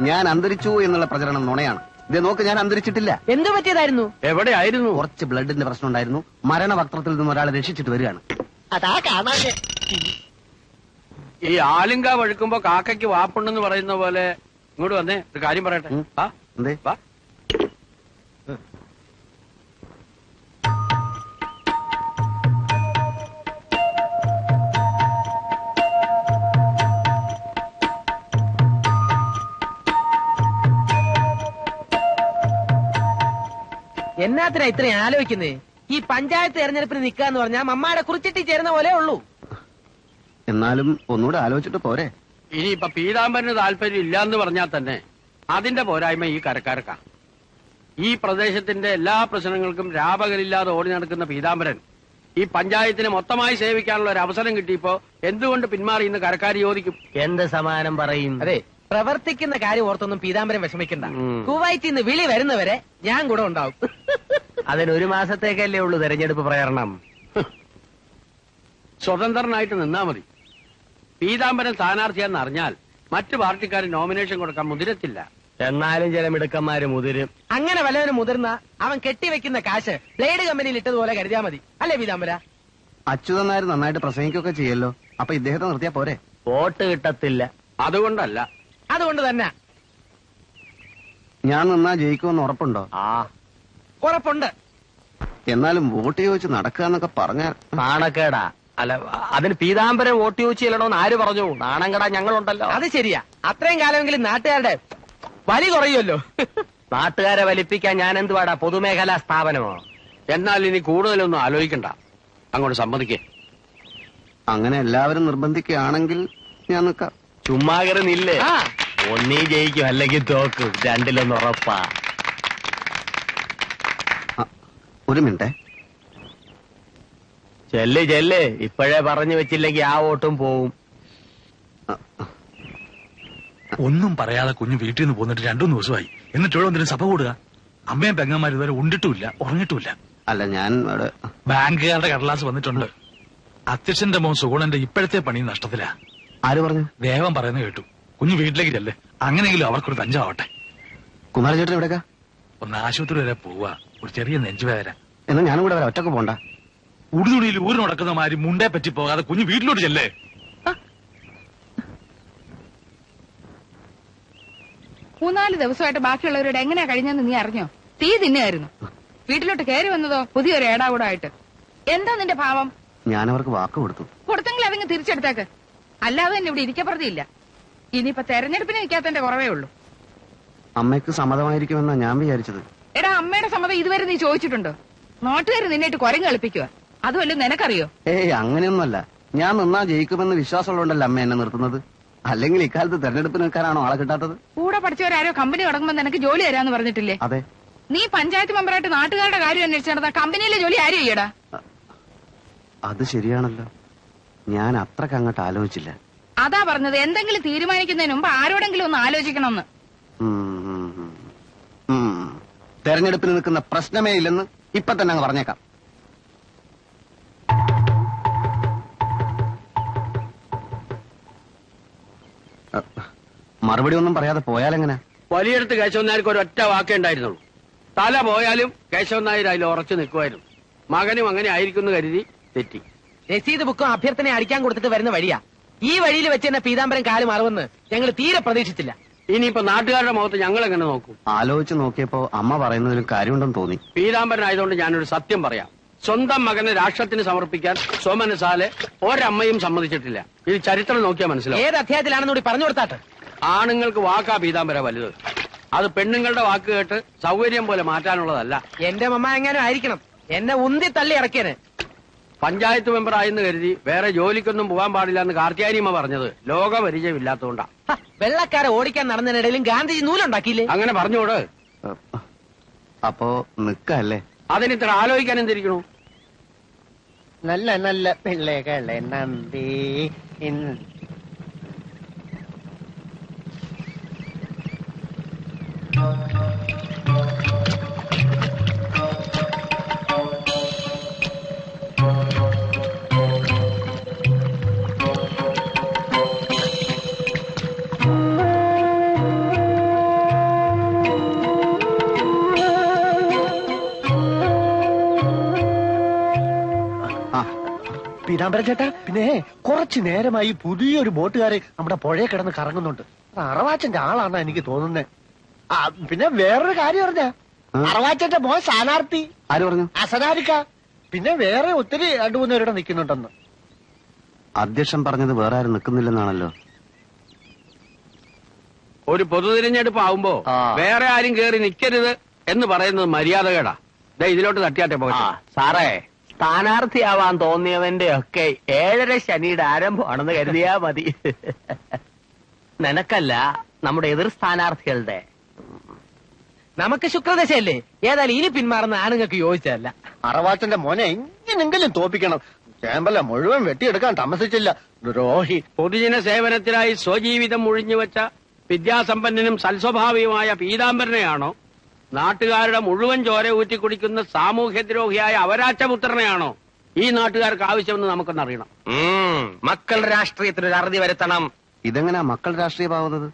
ഞാൻ അന്തരിച്ചു എന്നുള്ള പ്രചരണം നുണയാണ്. ഇത് നോക്ക്, ഞാൻ അന്തരിച്ചിട്ടില്ല. എന്തു പറ്റിയതായിരുന്നു? എവിടെയായിരുന്നു? കുറച്ച് ബ്ലഡിന്റെ പ്രശ്നം ഉണ്ടായിരുന്നു. മരണവക്ത്രത്തിൽ നിന്ന് ഒരാളെ രക്ഷിച്ചിട്ട് വരികയാണ്. അതാ കാണാതെ. ഈ ആലുങ്ക വഴുക്കുമ്പോ കാക്കയ്ക്ക് വാപ്പുണ്ടെന്ന് പറയുന്ന പോലെ ഇങ്ങോട്ട് വന്നേ, ഒരു കാര്യം പറയട്ടെ. എന്തേ? വാ. എന്നാത്തിനാ ഇത്രയും ആലോചിക്കുന്നേ? ഈ പഞ്ചായത്ത് തെരഞ്ഞെടുപ്പിന് നിക്കാന്ന് പറഞ്ഞാൽ മമ്മാടെ കുറിച്ചിട്ടി ചേരുന്ന പോലെ ഉള്ളൂ. എന്നാലും ഒന്നുകൂടെ ആലോചിച്ചിട്ട് പോരെ? ഇനിയിപ്പൊ പീതാംബരന് താല്പര്യം ഇല്ലാന്ന് പറഞ്ഞാൽ തന്നെ അതിന്റെ പോരായ്മ ഈ കരക്കാർക്കാ. ഈ പ്രദേശത്തിന്റെ എല്ലാ പ്രശ്നങ്ങൾക്കും രാപകലില്ലാതെ ഓടി നടക്കുന്ന പീതാംബരൻ ഈ പഞ്ചായത്തിനെ മൊത്തമായി സേവിക്കാനുള്ള ഒരു അവസരം കിട്ടിയപ്പോ എന്തുകൊണ്ട് പിന്മാറി ഇന്ന് കരക്കാർ ചോദിക്കും. എന്ത് സമാനം പറയും? അതെ, പ്രവർത്തിക്കുന്ന കാര്യം ഓർത്തൊന്നും പീതാംബരൻ വിഷമിക്കണ്ട. കുവൈറ്റിൽ നിന്ന് വിളി വരുന്നവരെ ഞാൻ കൂടെ ഉണ്ടാവും. അതിനൊരു മാസത്തേക്കല്ലേ ഉള്ളൂ തെരഞ്ഞെടുപ്പ് പ്രചരണം. സ്വതന്ത്രനായിട്ട് നിന്നാ മതി. പീതാംബരൻ സ്ഥാനാർത്ഥിയാന്ന് അറിഞ്ഞാൽ മറ്റു പാർട്ടിക്കാർ നോമിനേഷൻ കൊടുക്കാൻ മുതിരത്തില്ല. എന്നാലും ചില മിടുക്കന്മാര് മുതിരും. അങ്ങനെ വല്ലവനും മുതിർന്ന അവൻ കെട്ടിവെക്കുന്ന കാശ് ബ്ലേഡ് കമ്പനിയിൽ ഇട്ടതുപോലെ കരുതിയാ മതി. അല്ലേ പീതാംബര? അച്യുതൻ നായർ നന്നായിട്ട് പ്രസംഗിക്കുകയൊക്കെ ചെയ്യല്ലോ. അപ്പൊ ഇദ്ദേഹത്തെ നിർത്തിയാ പോരെ? വോട്ട് കിട്ടത്തില്ല. അതുകൊണ്ടല്ല, അതുകൊണ്ട് തന്നെ. ഞാൻ നിന്നാ ജയിക്കുമെന്ന് ഉറപ്പുണ്ടോ? ഉറപ്പുണ്ട്. എന്നാലും വോട്ട് ചോദിച്ച് നടക്കുക എന്നൊക്കെ പറഞ്ഞ നാണക്കേടാ. അല്ല, അതിന് പീതാംബരൻ വോട്ട് ചോദിച്ചു ചെല്ലണോന്ന് ആര് പറഞ്ഞു? നാണംകേടാ ഞങ്ങളുണ്ടല്ലോ. അത് ശരിയാ. അത്രയും കാലമെങ്കിലും നാട്ടുകാരുടെ വലി കുറയുമല്ലോ. നാട്ടുകാരെ വലിപ്പിക്കാൻ ഞാൻ എന്തുവാടാ പൊതുമേഖലാ സ്ഥാപനമോ? എന്നാൽ ഇനി കൂടുതലൊന്നും ആലോചിക്കണ്ട, അങ്ങോട്ട് സമ്മതിക്കേ. അങ്ങനെ എല്ലാവരും നിർബന്ധിക്കുകയാണെങ്കിൽ ഞാൻ നിൽക്കാം. ചുമ്മാ കയറുന്നില്ലേ? ഒന്നീ ജയിക്കും അല്ലെങ്കിൽ തോക്കും, രണ്ടിലൊന്ന് ഉറപ്പാ. ഒരു മിനിറ്റ്. ചെല്ല് ചെല്ല്, ഇപ്പോഴേ പറഞ്ഞു വെച്ചില്ലെങ്കിൽ ആ വോട്ടും പോവും. ഒന്നും പറയാതെ കുഞ്ഞു വീട്ടിൽ നിന്ന് പോന്നിട്ട് 2 ദിവസമായി. എന്നിട്ടുള്ള എന്തിനും സഭ കൂടുക? അമ്മയും പെങ്ങന്മാർ ഇതുവരെ ഉണ്ടിട്ടുമില്ല, ഉറങ്ങിട്ടുമില്ല. അല്ല, ഞാൻ ബാങ്കുകാരുടെ കടലാസ് വന്നിട്ടുണ്ട്. അധ്യക്ഷന്റെ മോൻ സുഗുണന്റെ ഇപ്പോഴത്തെ പണി നഷ്ടത്തിലാ. ആര് പറഞ്ഞു? ദേവൻ പറയുന്നത് കേട്ടു. കുഞ്ഞു വീട്ടിലേക്ക് ചെല്ലേ, അങ്ങനെയെങ്കിലും അവർക്കൊരു തഞ്ചമാവട്ടെ. കുമാരചേട്ടൻ എവിടേക്കാ? ഒന്ന് ആശുപത്രി വരെ പോവാ, ഒരു ചെറിയ നെഞ്ചുവേദന. എന്നാ ഞാനും കൂടെ വരാം. ഒറ്റക്ക് പോണ്ട. ഉടുതുണിയിൽ ഊര് നടക്കുന്ന മാതിരി മുണ്ടേ പറ്റി പോകാതെ കുഞ്ഞു വീട്ടിലോട്ട് ചെല്ലേ. 3-4 ദിവസമായിട്ട് ബാക്കിയുള്ളവരോട് എങ്ങനെയാ കഴിഞ്ഞെന്ന് നീ അറിഞ്ഞോ? തീ തിന്നായിരുന്നു. വീട്ടിലോട്ട് കയറി വന്നതോ പുതിയൊരു ഏടാകൂടായിട്ട്. എന്താ നിന്റെ ഭാവം? ഞാൻ അവർക്ക് വാക്ക് കൊടുത്തു. കൊടുത്തെങ്കിൽ അതങ്ങ് തിരിച്ചെടുത്തേക്ക്. അല്ലാതെ തന്നെ ഇവിടെ ഇരിക്കപ്പുറത്തില്ല. ഇനിയിപ്പൊ തെരഞ്ഞെടുപ്പിന് നിൽക്കാത്തതിന്റെ കുറവേ ഉള്ളൂ. അമ്മയ്ക്ക് സമ്മതമായിരിക്കുമെന്നാ ഞാൻ വിചാരിച്ചത്. എടാ, അമ്മയുടെ സമ്മതം ഇതുവരെ നീ ചോദിച്ചിട്ടുണ്ടോ? നാട്ടുകാർ നിന്നിട്ട് കുരങ്ങ് കളിപ്പിക്കുക. അതുമല്ല നിനക്കറിയോ? ഏയ്, അങ്ങനെയൊന്നുമല്ല. ഞാൻ നിന്നാ ജയിക്കുമെന്ന് വിശ്വാസമുള്ളതുകൊണ്ടല്ല അമ്മ എന്നെ നിർത്തുന്നത്. അല്ലെങ്കിൽ ഇക്കാലത്ത് തെരഞ്ഞെടുപ്പിന് നിൽക്കാനാണോ ആളെ കിട്ടാത്തത്? കൂടെ പഠിച്ചവരാരോ കമ്പനി തുടങ്ങുമ്പോ നിനക്ക് ജോലി തരാന്ന് പറഞ്ഞിട്ടില്ലേ? അതെ. നീ പഞ്ചായത്ത് മെമ്പറായിട്ട് നാട്ടുകാരുടെ കാര്യം അന്വേഷിച്ച് നടന്ന കമ്പനിയിലെ ജോലി ആരും ചെയ്യടാ. അത് ശരിയാണല്ലോ. ഞാൻ അത്രക്ക് അങ്ങോട്ട് ആലോചിച്ചില്ല. അതാ പറഞ്ഞത്, എന്തെങ്കിലും തീരുമാനിക്കുന്നതിന് മുമ്പ് ആരോടെങ്കിലും ഒന്ന് ആലോചിക്കണമെന്ന്. തെരഞ്ഞെടുപ്പിന് നിൽക്കുന്ന പ്രശ്നമേ ഇല്ലെന്ന് ഇപ്പൊ തന്നെ അങ്ങ് പറഞ്ഞേക്കാം. മറുപടി ഒന്നും പറയാതെ പോയാലെങ്ങനെ? വലിയടത്ത് കേശവൻ നായർക്ക് ഒരൊറ്റ വാക്കേ ഉണ്ടായിരുന്നുള്ളൂ. തല പോയാലും കേശവൻ നായർ അതിൽ ഉറച്ചു നിൽക്കുമായിരുന്നു. മകനും അങ്ങനെ ആയിരിക്കുന്നു കരുതി തെറ്റി. രസീത് ബുക്കും അഭ്യർത്ഥന അടിക്കാൻ കൊടുത്തിട്ട് വരുന്ന വഴിയാ. ഈ വഴിയിൽ വെച്ച് തന്നെ പീതാംബരൻ കാല് മാറുമെന്ന് ഞങ്ങൾ തീരെ പ്രതീക്ഷിച്ചില്ല. ഇനിയിപ്പോ നാട്ടുകാരുടെ മുഖത്ത് ഞങ്ങൾ എങ്ങനെ നോക്കും? ആലോചിച്ച് നോക്കിയപ്പോ അമ്മ പറയുന്നതിലും കാര്യമുണ്ടെന്ന് തോന്നി. പീതാംബരനായതുകൊണ്ട് ഞാനൊരു സത്യം പറയാം. സ്വന്തം മകനെ രാഷ്ട്രത്തിന് സമർപ്പിക്കാൻ സോമനസാലെ ഒരമ്മയും സമ്മതിച്ചിട്ടില്ല. ഇത് ചരിത്രം നോക്കിയാൽ മനസ്സിലാവും. ഏത് അധ്യായത്തിലാണെന്ന് കൂടി പറഞ്ഞു കൊടുത്താട്ടെ. ആണുങ്ങൾക്ക് വാക്കാ പീതാംബര വലുത്. അത് പെണ്ണുങ്ങളുടെ വാക്ക് കേട്ട് സൗകര്യം പോലെ മാറ്റാനുള്ളതല്ല. എന്റെ മമ്മ എങ്ങാനും ആയിരിക്കണം എന്നെ ഉന്തി തള്ളി ഇറക്കിയത്. പഞ്ചായത്ത് മെമ്പർ ആയെന്ന് കരുതി വേറെ ജോലിക്കൊന്നും പോകാൻ പാടില്ല എന്ന് കാർത്തിയാനിയമ്മ പറഞ്ഞത് ലോകപരിചയമില്ലാത്തതുകൊണ്ടാ. വെള്ളക്കാരെ ഓടിക്കാൻ നടന്നതിനിടയിലും ഗാന്ധിജി നൂലുണ്ടാക്കിയില്ലേ? അങ്ങനെ പറഞ്ഞോട്. അപ്പോ നിക്കല്ലേ? അതിനിത്ര ആലോചിക്കാൻ എന്തിരിക്കണു? നല്ല നല്ല പിള്ളകളെ നമ്പി പീതാംബര ചേട്ടാ, പിന്നെ കുറച്ചു നേരമായി പുതിയൊരു ബോട്ടുകാരെ നമ്മുടെ പുഴയിൽ കിടന്ന് കറങ്ങുന്നുണ്ട്. അറവാച്ചന്റെ ആളാണ് എനിക്ക് തോന്നുന്നത്. ആ പിന്നെ വേറൊരു കാര്യം അറിഞ്ഞ, അറവാച്ചന്റെ മോൻ സ്ഥാനാർത്ഥി ആര് പറഞ്ഞു? അസനാരിക്ക. പിന്നെ വേറെ ഒത്തിരി രണ്ടു മൂന്നുപേരുടെ നിൽക്കുന്നുണ്ടെന്ന്. അധ്യക്ഷൻ പറഞ്ഞത് വേറെ ആരും നിൽക്കുന്നില്ലെന്നാണല്ലോ. ഒരു പൊതു തിരഞ്ഞെടുപ്പ് ആവുമ്പോ വേറെ ആരും കേറി നിൽക്കരുത് എന്ന് പറയുന്നത് മര്യാദകേടാ. ദേ ഇതിലോട്ട് തട്ടിയാട്ടെ പോകട്ടെ. സാറേ, സ്ഥാനാർത്ഥിയാവാൻ തോന്നിയവന്റെ ഒക്കെ 7:30 ശനിയുടെ ആരംഭമാണെന്ന് കരുതിയാ മതി. നിനക്കല്ല, നമ്മുടെ എതിർ സ്ഥാനാർത്ഥികളുടെ. നമുക്ക് ശുക്രദശയല്ലേ, ഏതായാലും ഇനി പിന്മാറുന്ന ആണുങ്ങൾക്ക് യോജിച്ചതല്ല. അറവാച്ചന്റെ മോനെ എങ്ങനെങ്കിലും തോപ്പിക്കണം. ചേമ്പല മുഴുവൻ വെട്ടിയെടുക്കാൻ താമസിച്ചില്ല. ദ്രോഹി. പൊതുജന സേവനത്തിനായി സ്വജീവിതം ഒഴിഞ്ഞുവെച്ച വിദ്യാസമ്പന്നനും സൽസ്വഭാവിയുമായ പീതാംബരനെയാണോ, നാട്ടുകാരുടെ മുഴുവൻ ചോര ഊറ്റിക്കുടിക്കുന്ന സാമൂഹ്യദ്രോഹിയായ അവരാച്ചപുത്രനെയാണോ ഈ നാട്ടുകാർക്ക് ആവശ്യമെന്ന് നമുക്കൊന്നറിയണം. മക്കൾ രാഷ്ട്രീയത്തിനൊരു അറുതി വരുത്തണം. ഇതെങ്ങനെയാ മക്കൾ രാഷ്ട്രീയമാവുന്നത്?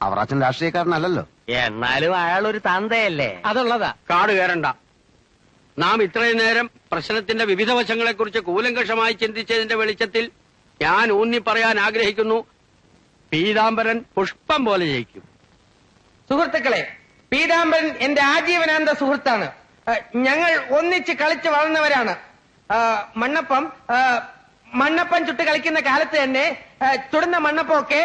അവറാച്ചൻ രാഷ്ട്രീയക്കാരനല്ലല്ലോ. എന്നാലും അയാൾ ഒരു തന്തയല്ലേ. അതുള്ളതാ. കാട് കയറണ്ട. നാം ഇത്രയും നേരം പ്രശ്നത്തിന്റെ വിവിധ വശങ്ങളെക്കുറിച്ച് കൂലങ്കഷമായി ചിന്തിച്ചതിന്റെ വെളിച്ചത്തിൽ ഞാൻ ഊന്നി പറയാൻ ആഗ്രഹിക്കുന്നു, പീതാംബരൻ പുഷ്പം പോലെ ജയിക്കും. സുഹൃത്തുക്കളെ, പീതാംബരൻ എന്റെ ആജീവനാന്ത സുഹൃത്താണ്. ഞങ്ങൾ ഒന്നിച്ച് കളിച്ച് വളർന്നവരാണ്. മണ്ണപ്പം ചുട്ട് കളിക്കുന്ന കാലത്ത് തന്നെ ചുടുന്ന മണ്ണപ്പമൊക്കെ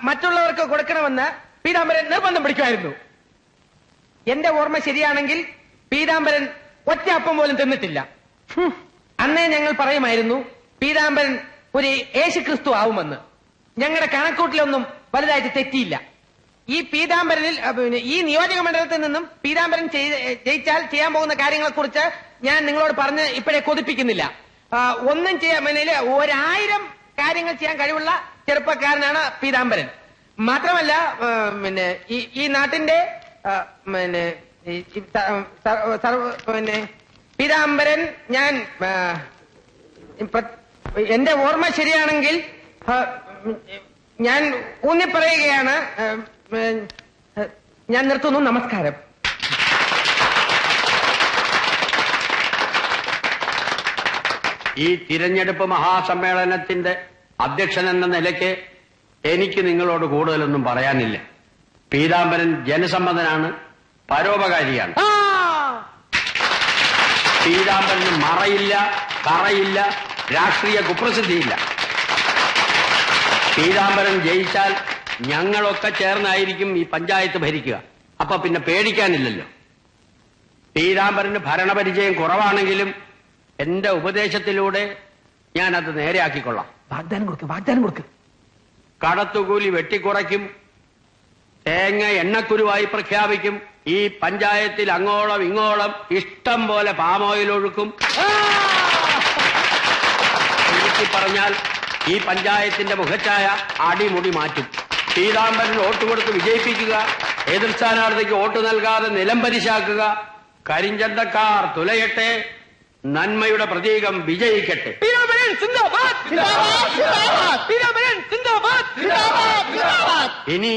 മറ്റുള്ളവർക്ക് കൊടുക്കണമെന്ന് പീതാംബരൻ നിർബന്ധം പിടിക്കുമായിരുന്നു. എന്റെ ഓർമ്മ ശരിയാണെങ്കിൽ പീതാംബരൻ ഒറ്റ അപ്പം പോലും തിന്നിട്ടില്ല. അന്നേ ഞങ്ങൾ പറയുമായിരുന്നു പീതാംബരൻ ഒരു യേശുക്രിസ്തു ആവുമെന്ന്. ഞങ്ങളുടെ കണക്കൂട്ടിലൊന്നും വലുതായിട്ട് തെറ്റിയില്ല. ഈ പീതാംബരനിൽ ഈ നിയോജക മണ്ഡലത്തിൽ നിന്നും പീതാംബരൻ ജയിച്ചാൽ ചെയ്യാൻ പോകുന്ന കാര്യങ്ങളെ കുറിച്ച് ഞാൻ നിങ്ങളോട് പറഞ്ഞ് ഇപ്പോഴേ കൊതിപ്പിക്കുന്നില്ല. ഒന്നും ചെയ്യാൻ 1000 കാര്യങ്ങൾ ചെയ്യാൻ കഴിവുള്ള ചെറുപ്പക്കാരനാണ് പീതാംബരൻ. മാത്രമല്ല ഈ നാട്ടിന്റെ പീതാംബരൻ ഞാൻ എന്റെ ഓർമ്മ ശരിയാണെങ്കിൽ ഞാൻ ഊന്നിപ്പറയുകയാണ്. ഞാൻ നിർത്തുന്നു. നമസ്കാരം. ഈ തിരഞ്ഞെടുപ്പ് മഹാസമ്മേളനത്തിന്റെ അധ്യക്ഷൻ എന്ന നിലയ്ക്ക് എനിക്ക് നിങ്ങളോട് കൂടുതലൊന്നും പറയാനില്ല. പീതാംബരൻ ജനസമ്മതനാണ്, പരോപകാരിയാണ്. പീതാംബരന് മറയില്ല, കറയില്ല, രാഷ്ട്രീയ കുപ്രസിദ്ധിയില്ല. പീതാംബരൻ ജയിച്ചാൽ ഞങ്ങളൊക്കെ ചേർന്നായിരിക്കും ഈ പഞ്ചായത്ത് ഭരിക്കുക. അപ്പൊ പിന്നെ പേടിക്കാനില്ലല്ലോ. പീതാംബരന് ഭരണപരിചയം കുറവാണെങ്കിലും എന്റെ ഉപദേശത്തിലൂടെ ഞാൻ അത് നേരെയാക്കിക്കൊള്ളാം. വാഗ്ദാനം കൊടുക്ക്. കടത്തുകൂലി വെട്ടിക്കുറയ്ക്കും, തേങ്ങ എണ്ണക്കുരുവായി പ്രഖ്യാപിക്കും, ഈ പഞ്ചായത്തിൽ അങ്ങോളം ഇങ്ങോളം ഇഷ്ടം പോലെ പാമോയിൽ ഒഴുക്കും. ചുരുക്കി പറഞ്ഞാൽ ഈ പഞ്ചായത്തിന്റെ മുഖച്ഛായ അടിമുടി മാറ്റും. പീതാംബരൻ വോട്ട് കൊടുത്ത് വിജയിപ്പിക്കുക, എതിർ സ്ഥാനാർത്ഥിക്ക് വോട്ട് നൽകാതെ നിലംപരിശാക്കുക. കരിഞ്ചന്തക്കാർ തുലയട്ടെ, നന്മയുടെ പ്രതീകം വിജയിക്കട്ടെ. ഇനി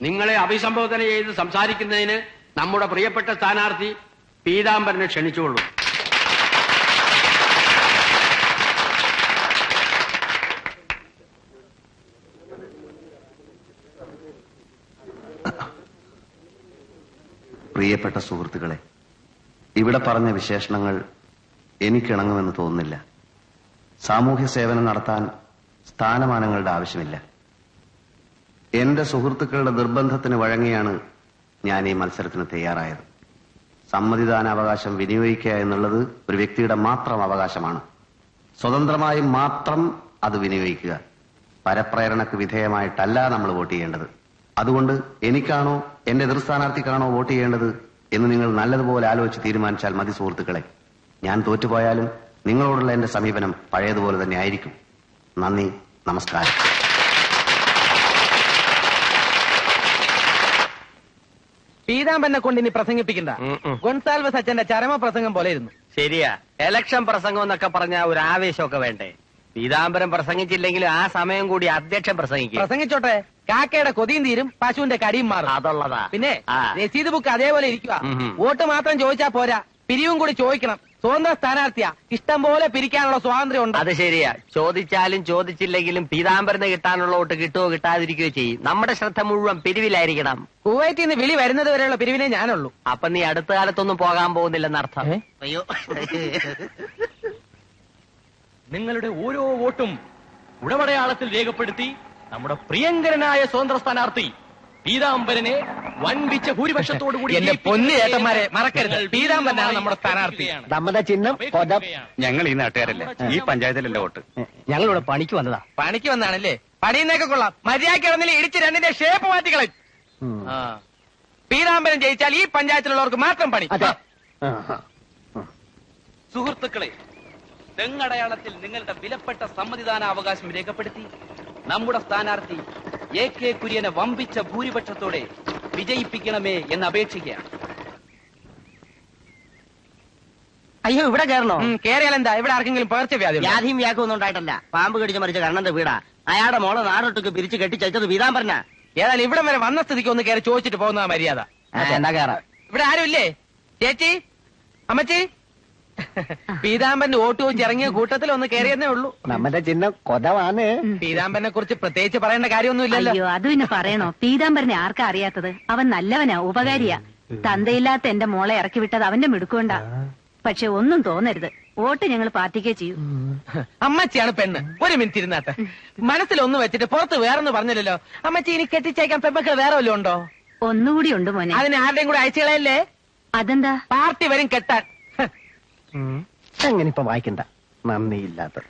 നിങ്ങളെ അഭിസംബോധന ചെയ്ത് സംസാരിക്കുന്നതിന് നമ്മുടെ പ്രിയപ്പെട്ട സ്ഥാനാർത്ഥി പീതാംബരനെ ക്ഷണിച്ചുകൊള്ളൂ. പ്രിയപ്പെട്ട സുഹൃത്തുക്കളെ, ഇവിടെ പറഞ്ഞ വിശേഷണങ്ങൾ എനിക്കിണങ്ങുമെന്ന് തോന്നുന്നില്ല. സാമൂഹ്യ സേവനം നടത്താൻ സ്ഥാനമാനങ്ങളുടെ ആവശ്യമില്ല. എന്റെ സുഹൃത്തുക്കളുടെ നിർബന്ധത്തിന് വഴങ്ങിയാണ് ഞാൻ ഈ മത്സരത്തിന് തയ്യാറായത്. സമ്മതിദാനാവകാശം വിനിയോഗിക്കുക എന്നുള്ളത് ഒരു വ്യക്തിയുടെ മാത്രം അവകാശമാണ്. സ്വതന്ത്രമായി മാത്രം അത് വിനിയോഗിക്കുക. പരപ്രേരണക്ക് വിധേയമായിട്ടല്ല നമ്മൾ വോട്ട് ചെയ്യേണ്ടത്. അതുകൊണ്ട് എനിക്കാണോ എന്റെ എതിർ സ്ഥാനാർത്ഥിക്കാണോ വോട്ട് ചെയ്യേണ്ടത് എന്ന് നിങ്ങൾ നല്ലതുപോലെ ആലോചിച്ച് തീരുമാനിച്ചാൽ മതി സുഹൃത്തുക്കളെ. ഞാൻ തോറ്റുപോയാലും നിങ്ങളോടുള്ള എന്റെ സമീപനം പഴയതുപോലെ തന്നെ ആയിരിക്കും. നന്ദി, നമസ്കാരം. പീതാംബരനെ കൊണ്ട് ഇനി പ്രസംഗിപ്പിക്കണ്ട. ഗൊൺസാൽവസ് അച്ഛന്റെ ചരമ പ്രസംഗം പോലെ ഇരുന്നു. ശരിയാ, എലക്ഷൻ പ്രസംഗം എന്നൊക്കെ പറഞ്ഞ ഒരു ആവേശമൊക്കെ വേണ്ടേ? പീതാംബരൻ പ്രസംഗിച്ചില്ലെങ്കിലും ആ സമയം കൂടി അധ്യക്ഷൻ പ്രസംഗിച്ചോട്ടെ. കാക്കയുടെ കൊതിയും തീരും, പശുവിന്റെ കടിയും മാറും. അതുള്ളതാ. പിന്നെ രസീത് ബുക്ക് അതേപോലെ ഇരിക്കുക. വോട്ട് മാത്രം ചോദിച്ചാ പോരാ, പിരിവും കൂടി ചോദിക്കണം. സ്വതന്ത്ര സ്ഥാനാർത്ഥിയാ, ഇഷ്ടം പോലെ പിരിക്കാനുള്ള സ്വാതന്ത്ര്യം ഉണ്ട്. അത് ശരിയാ. ചോദിച്ചാലും ചോദിച്ചില്ലെങ്കിലും പീതാംബരന് കിട്ടാനുള്ള വോട്ട് കിട്ടുകയോ കിട്ടാതിരിക്കുകയോ ചെയ്യും. നമ്മുടെ ശ്രദ്ധ മുഴുവൻ പിരിവിലായിരിക്കണം. കുവൈറ്റിൽ നിന്ന് വിളി വരുന്നത് വരെയുള്ള പിരിവിനെ ഞാനുള്ളൂ. അപ്പൊ നീ അടുത്ത കാലത്തൊന്നും പോകാൻ പോകുന്നില്ലെന്നർത്ഥം. അയ്യോ നിങ്ങളുടെ ഓരോ വോട്ടും ഉടമടയാളത്തിൽ രേഖപ്പെടുത്തി നമ്മുടെ പ്രിയങ്കരനായ സ്വതന്ത്ര സ്ഥാനാർത്ഥി പീതാംബരനെ വൻപിച്ച ഭൂരിപക്ഷത്തോടുകൂടി എന്റെ പൊന്നു ചേട്ടന്മാരെ മറക്കരുത്, പീതാംബരനാണ് നമ്മുടെ സ്ഥാനാർത്ഥി. നമ്മുടെ ചിഹ്നം കൊതം. ഞങ്ങൾ ഈ നാട്ടുകാരല്ല, ഈ പഞ്ചായത്തിലല്ല വോട്ട്. ഞങ്ങളിവിടെ പണിക്ക് വന്നതാ. പണിക്ക് വന്നാണല്ലേ? പണിയുന്നൊക്കെ കൊള്ളാം. മര്യാദയ്ക്ക് ഇറന്നില്ല ഇടിച്ച് രണ്ടിന്റെ ഷേപ്പ് മാറ്റിക്കളയും. പീതാംബരൻ ജയിച്ചാൽ ഈ പഞ്ചായത്തിലുള്ളവർക്ക് മാത്രം പണി. അതെ. സുഹൃത്തുക്കളെ, തെങ്ങടയാളത്തിൽ നിങ്ങളുടെ വിലപ്പെട്ട സമ്മതിദാനാവകാശം രേഖപ്പെടുത്തി നമ്മുടെ സ്ഥാനാർത്ഥി AK കുര്യനെ വമ്പിച്ച ഭൂരിപക്ഷത്തോടെ വിജയിപ്പിക്കണമേ എന്ന് അപേക്ഷിക്കുകയാണ്. അയ്യോ, ഇവിടെ കയറണോ? കേറിയാൽ എന്താ? ഇവിടെ ആർക്കെങ്കിലും പകർച്ച വ്യാധി? വ്യാധിയും വ്യാഖൊന്നും ഉണ്ടായിട്ടല്ല. പാമ്പ് കടിച്ച് മരിച്ച കണ്ണന്റെ വീടാ. അയാളുടെ മോളെ നാടൊട്ടുക്ക് പിരിച്ച് കെട്ടിച്ചത് പീതാംബരനാ. ഏതായാലും ഇവിടം വരെ വന്ന സ്ഥിതിക്ക് ഒന്ന് കയറി ചോദിച്ചിട്ട് പോകുന്ന മര്യാദ. എന്താ കയറാ? ഇവിടെ ആരും ഇല്ലേ? ചേച്ചി, അമ്മച്ചി, പീതാംബരന് വോട്ട് ചോദിച്ച് ഇറങ്ങിയ കൂട്ടത്തിൽ ഒന്ന് കയറിയെന്നേ ഉള്ളൂ. നമ്മുടെ ചിഹ്നം കൊതവാണ്. പീതാംബരനെ കുറിച്ച് പ്രത്യേകിച്ച് പറയേണ്ട കാര്യമൊന്നുമില്ലല്ലോ. അയ്യോ, അത് പിന്നെ പറയണോ? പീതാംബരനെ ആർക്കാ അറിയാത്തത്? അവൻ നല്ലവനാ, ഉപകാരിയാ. തന്തയില്ലാത്ത എന്റെ മോളെ ഇറക്കി വിട്ടത് അവന്റെ മിടുക്കൊണ്ടാ. പക്ഷെ ഒന്നും തോന്നരുത്, വോട്ട് ഞങ്ങൾ പാർട്ടിക്കേ ചെയ്യൂ. അമ്മച്ചിയാണ് പെണ്ണ്. ഒരു മിനിറ്റ് ഇരുന്നാട്ടെ. മനസ്സിലൊന്ന് വെച്ചിട്ട് പുറത്ത് വേറൊന്നും പറഞ്ഞില്ലല്ലോ. അമ്മച്ചി ഇനി കെട്ടിച്ചേക്കാൻ പെമ്മക്കൾ വേറെ വല്ലതും ഉണ്ടോ? ഒന്നുകൂടി ഉണ്ട് മോനെ. അതിന് ആരുടെയും കൂടെ അയച്ചുകളയല്ലേ? അതെന്താ? പാർട്ടി വരും കെട്ടാൻ. അങ്ങനെ ഇപ്പൊ വായിക്കണ്ട, നന്ദിയില്ലാത്തത്.